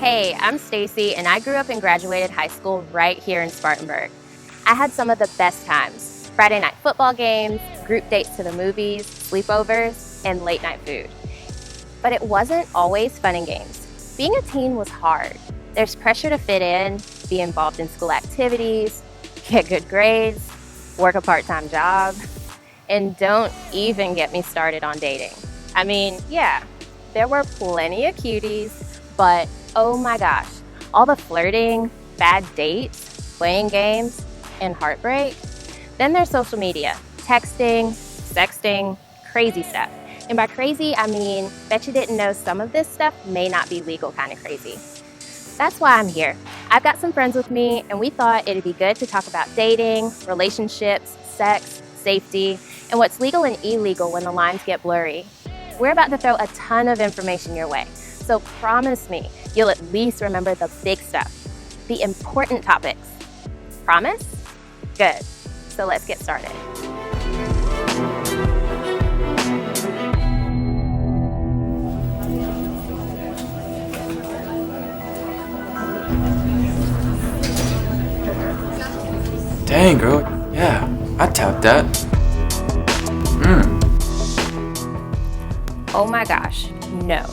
Hey, I'm Stacy, and I grew up and graduated high school right here in Spartanburg. I had some of the best times: Friday night football games, group dates to the movies, sleepovers, and late night food. But it wasn't always fun and games. Being a teen was hard. There's pressure to fit in, be involved in school activities, get good grades, work a part-time job, and don't even get me started on dating. I mean, yeah, there were plenty of cuties, but oh my gosh, all the flirting, bad dates, playing games, and heartbreak. Then there's social media, texting, sexting, crazy stuff. And by crazy, I mean, bet you didn't know some of this stuff may not be legal kind of crazy. That's why I'm here. I've got some friends with me, and we thought it'd be good to talk about dating, relationships, sex, safety, and what's legal and illegal when the lines get blurry. We're about to throw a ton of information your way, so promise me you'll at least remember the big stuff, the important topics. Promise? Good. So let's get started. Dang, girl. Yeah, I tapped that. Oh my gosh, no.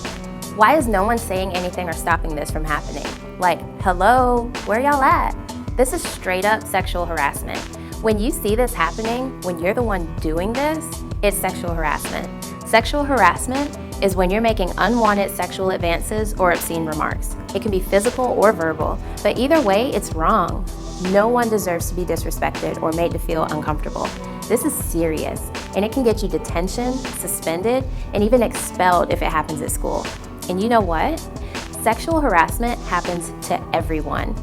Why is no one saying anything or stopping this from happening? Like, hello, where y'all at? This is straight up sexual harassment. When you see this happening, when you're the one doing this, it's sexual harassment. Sexual harassment is when you're making unwanted sexual advances or obscene remarks. It can be physical or verbal, but either way, it's wrong. No one deserves to be disrespected or made to feel uncomfortable. This is serious, and it can get you detention, suspended, and even expelled if it happens at school. And you know what? Sexual harassment happens to everyone.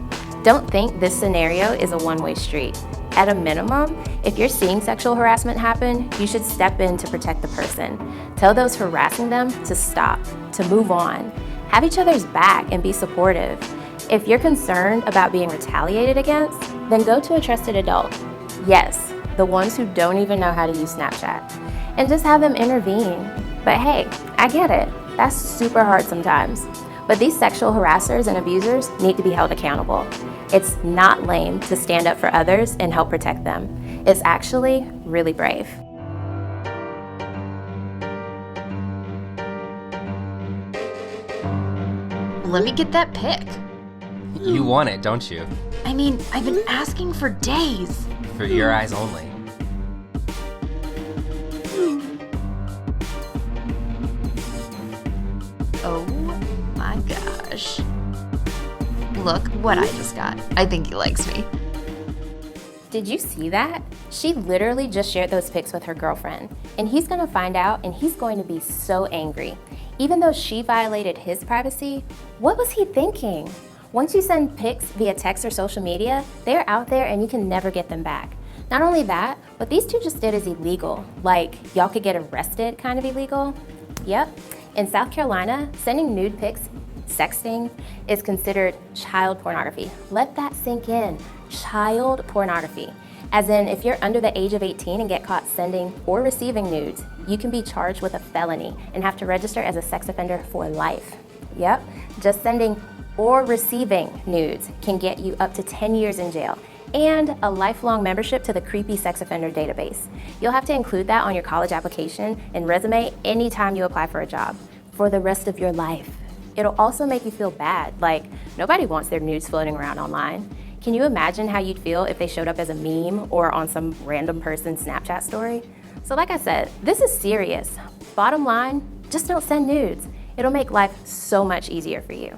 Don't think this scenario is a one-way street. At a minimum, if you're seeing sexual harassment happen, you should step in to protect the person. Tell those harassing them to stop, to move on. Have each other's back and be supportive. If you're concerned about being retaliated against, then go to a trusted adult. Yes, the ones who don't even know how to use Snapchat. And just have them intervene. But hey, I get it. That's super hard sometimes. But these sexual harassers and abusers need to be held accountable. It's not lame to stand up for others and help protect them. It's actually really brave. Let me get that pic. You want it, don't you? I mean, I've been asking for days. For your eyes only. Oh my gosh. Look what I just got. I think he likes me. Did you see that? She literally just shared those pics with her girlfriend, and he's gonna find out and he's going to be so angry. Even though she violated his privacy, what was he thinking? Once you send pics via text or social media, they're out there and you can never get them back. Not only that, what these two just did is illegal. Like, y'all could get arrested kind of illegal. Yep. In South Carolina, sending nude pics, sexting, is considered child pornography. Let that sink in. Child pornography. As in, if you're under the age of 18 and get caught sending or receiving nudes, you can be charged with a felony and have to register as a sex offender for life. Yep, just sending or receiving nudes can get you up to 10 years in jail and a lifelong membership to the creepy sex offender database. You'll have to include that on your college application and resume anytime you apply for a job for the rest of your life. It'll also make you feel bad, like nobody wants their nudes floating around online. Can you imagine how you'd feel if they showed up as a meme or on some random person's Snapchat story? So like I said, this is serious. Bottom line, just don't send nudes. It'll make life so much easier for you.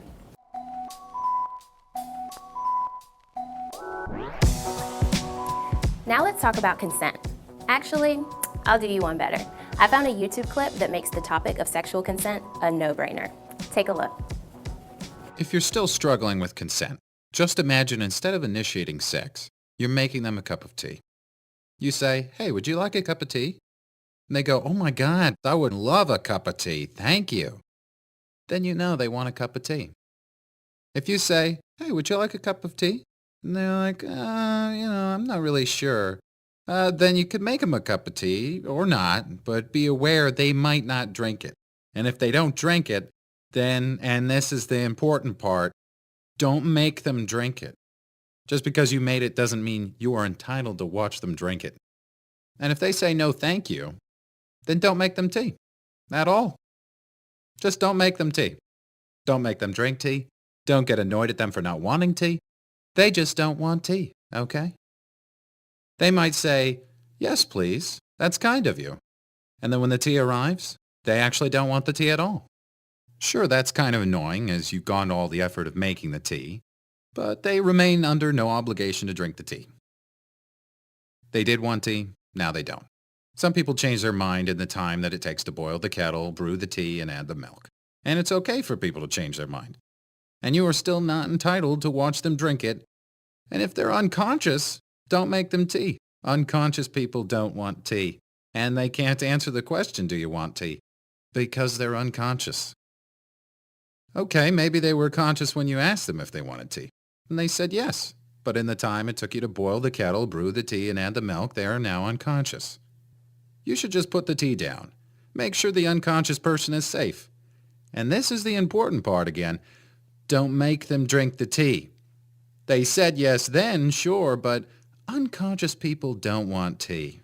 Now let's talk about consent. Actually, I'll do you one better. I found a YouTube clip that makes the topic of sexual consent a no-brainer. Take a look. If you're still struggling with consent, just imagine instead of initiating sex, you're making them a cup of tea. You say, "Hey, would you like a cup of tea?" And they go, "Oh my God, I would love a cup of tea, thank you." Then you know they want a cup of tea. If you say, "Hey, would you like a cup of tea?" And they're like, I'm not really sure. Then you could make them a cup of tea, or not, but be aware they might not drink it. And if they don't drink it, then, and this is the important part, Don't make them drink it. Just because you made it doesn't mean you are entitled to watch them drink it. And if they say no thank you, then don't make them tea. At all. Just don't make them tea. Don't make them drink tea. Don't get annoyed at them for not wanting tea. They just don't want tea, okay? They might say, yes, please. That's kind of you. And then when the tea arrives, they actually don't want the tea at all. Sure, that's kind of annoying as you've gone to all the effort of making the tea, but they remain under no obligation to drink the tea. They did want tea, now they don't. Some people change their mind in the time that it takes to boil the kettle, brew the tea, and add the milk. And it's okay for people to change their mind. And you are still not entitled to watch them drink it. And if they're unconscious, don't make them tea. Unconscious people don't want tea. And they can't answer the question, do you want tea? Because they're unconscious. Okay, maybe they were conscious when you asked them if they wanted tea. And they said yes. But in the time it took you to boil the kettle, brew the tea, and add the milk, they are now unconscious. You should just put the tea down. Make sure the unconscious person is safe. And this is the important part again. Don't make them drink the tea. They said yes then, sure, but unconscious people don't want tea.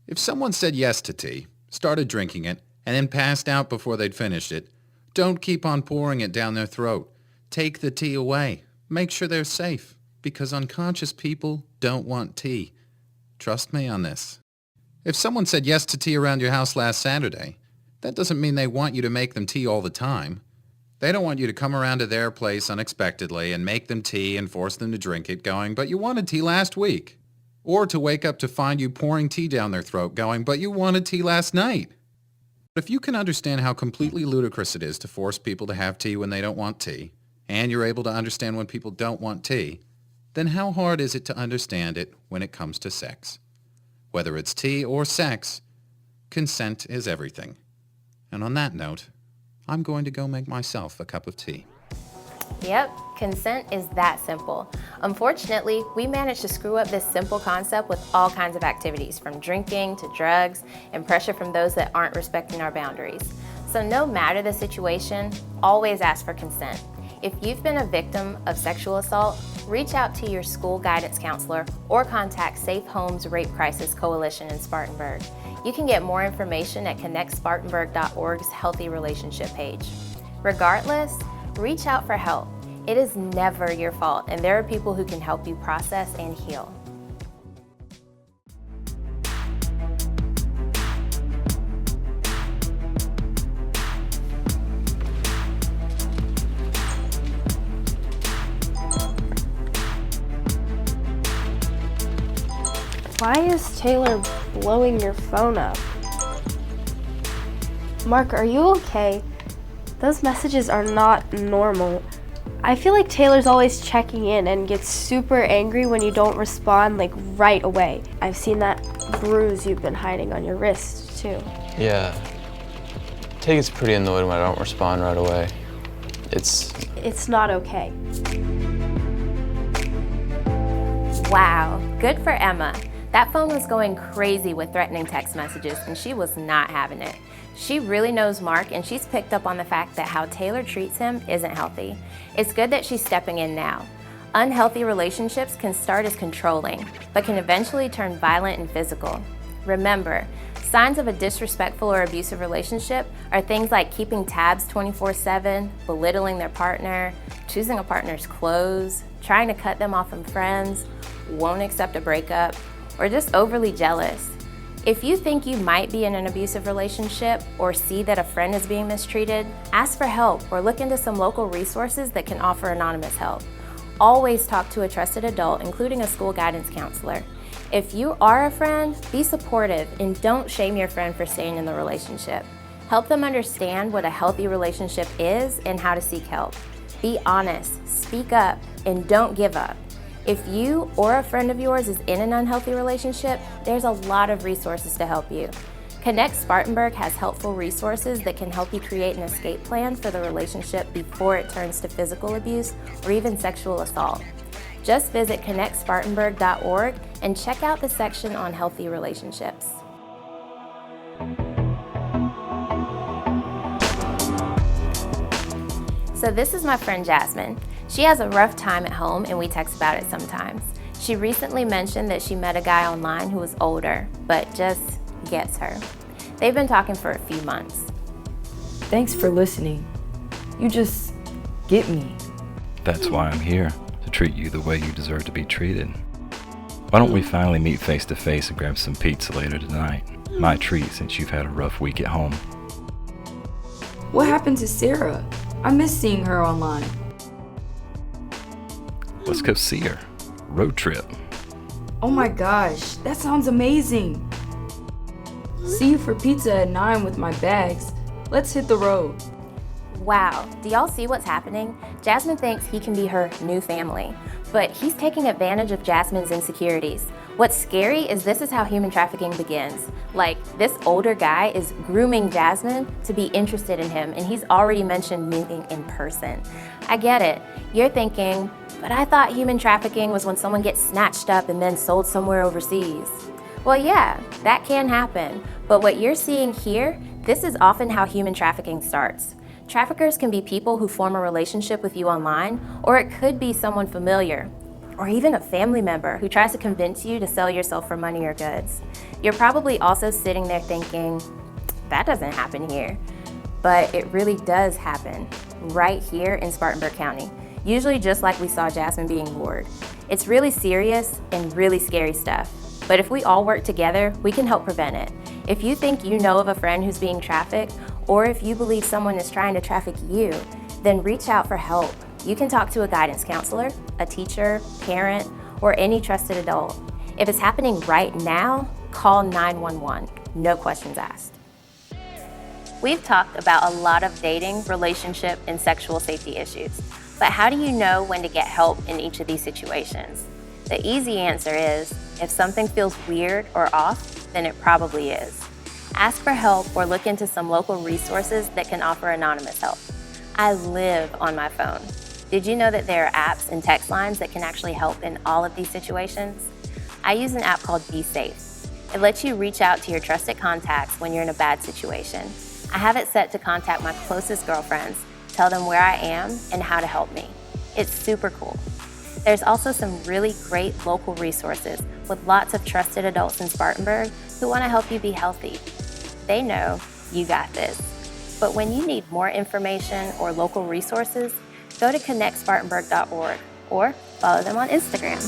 If someone said yes to tea, started drinking it, and then passed out before they'd finished it, don't keep on pouring it down their throat. Take the tea away. Make sure they're safe, because unconscious people don't want tea. Trust me on this. If someone said yes to tea around your house last Saturday, that doesn't mean they want you to make them tea all the time. They don't want you to come around to their place unexpectedly and make them tea and force them to drink it going, but you wanted tea last week. Or to wake up to find you pouring tea down their throat going, but you wanted tea last night. But if you can understand how completely ludicrous it is to force people to have tea when they don't want tea, and you're able to understand when people don't want tea, then how hard is it to understand it when it comes to sex? Whether it's tea or sex, consent is everything. And on that note, I'm going to go make myself a cup of tea. Yep, consent is that simple. Unfortunately, we managed to screw up this simple concept with all kinds of activities, from drinking to drugs and pressure from those that aren't respecting our boundaries. So no matter the situation, always ask for consent. If you've been a victim of sexual assault, reach out to your school guidance counselor or contact Safe Homes Rape Crisis Coalition in Spartanburg. You can get more information at connectspartanburg.org's Healthy Relationship page. Regardless, reach out for help. It is never your fault, and there are people who can help you process and heal. Why is Taylor blowing your phone up? Mark, are you okay? Those messages are not normal. I feel like Taylor's always checking in and gets super angry when you don't respond like right away. I've seen that bruise you've been hiding on your wrist too. Yeah. Tay gets pretty annoyed when I don't respond right away. It's not okay. Wow, good for Emma. That phone was going crazy with threatening text messages, and she was not having it. She really knows Mark, and she's picked up on the fact that how Taylor treats him isn't healthy. It's good that she's stepping in now. Unhealthy relationships can start as controlling, but can eventually turn violent and physical. Remember, signs of a disrespectful or abusive relationship are things like keeping tabs 24/7, belittling their partner, choosing a partner's clothes, trying to cut them off from friends, won't accept a breakup, or just overly jealous. If you think you might be in an abusive relationship or see that a friend is being mistreated, ask for help or look into some local resources that can offer anonymous help. Always talk to a trusted adult, including a school guidance counselor. If you are a friend, be supportive and don't shame your friend for staying in the relationship. Help them understand what a healthy relationship is and how to seek help. Be honest, speak up, and don't give up. If you or a friend of yours is in an unhealthy relationship, there's a lot of resources to help you. Connect Spartanburg has helpful resources that can help you create an escape plan for the relationship before it turns to physical abuse or even sexual assault. Just visit connectspartanburg.org and check out the section on healthy relationships. So this is my friend Jasmine. She has a rough time at home and we text about it sometimes. She recently mentioned that she met a guy online who was older, but just gets her. They've been talking for a few months. Thanks for listening. You just get me. That's why I'm here, to treat you the way you deserve to be treated. Why don't we finally meet face to face and grab some pizza later tonight? My treat since you've had a rough week at home. What happened to Sarah? I miss seeing her online. Let's go see her. Road trip. Oh my gosh, that sounds amazing. See you for pizza at 9 with my bags. Let's hit the road. Wow, do y'all see what's happening? Jasmine thinks he can be her new family, but he's taking advantage of Jasmine's insecurities. What's scary is this is how human trafficking begins. Like, this older guy is grooming Jasmine to be interested in him, and he's already mentioned meeting in person. I get it. You're thinking, but I thought human trafficking was when someone gets snatched up and then sold somewhere overseas. Well, yeah, that can happen, but what you're seeing here, this is often how human trafficking starts. Traffickers can be people who form a relationship with you online, or it could be someone familiar, or even a family member who tries to convince you to sell yourself for money or goods. You're probably also sitting there thinking, that doesn't happen here. But it really does happen, right here in Spartanburg County, usually just like we saw Jasmine being lured. It's really serious and really scary stuff, but if we all work together, we can help prevent it. If you think you know of a friend who's being trafficked, or if you believe someone is trying to traffic you, then reach out for help. You can talk to a guidance counselor, a teacher, parent, or any trusted adult. If it's happening right now, call 911, no questions asked. We've talked about a lot of dating, relationship, and sexual safety issues, but how do you know when to get help in each of these situations? The easy answer is, if something feels weird or off, then it probably is. Ask for help or look into some local resources that can offer anonymous help. I live on my phone. Did you know that there are apps and text lines that can actually help in all of these situations? I use an app called Be Safe. It lets you reach out to your trusted contacts when you're in a bad situation. I have it set to contact my closest girlfriends, tell them where I am and how to help me. It's super cool. There's also some really great local resources with lots of trusted adults in Spartanburg who want to help you be healthy. They know you got this. But when you need more information or local resources, go to connectspartanburg.org or follow them on Instagram.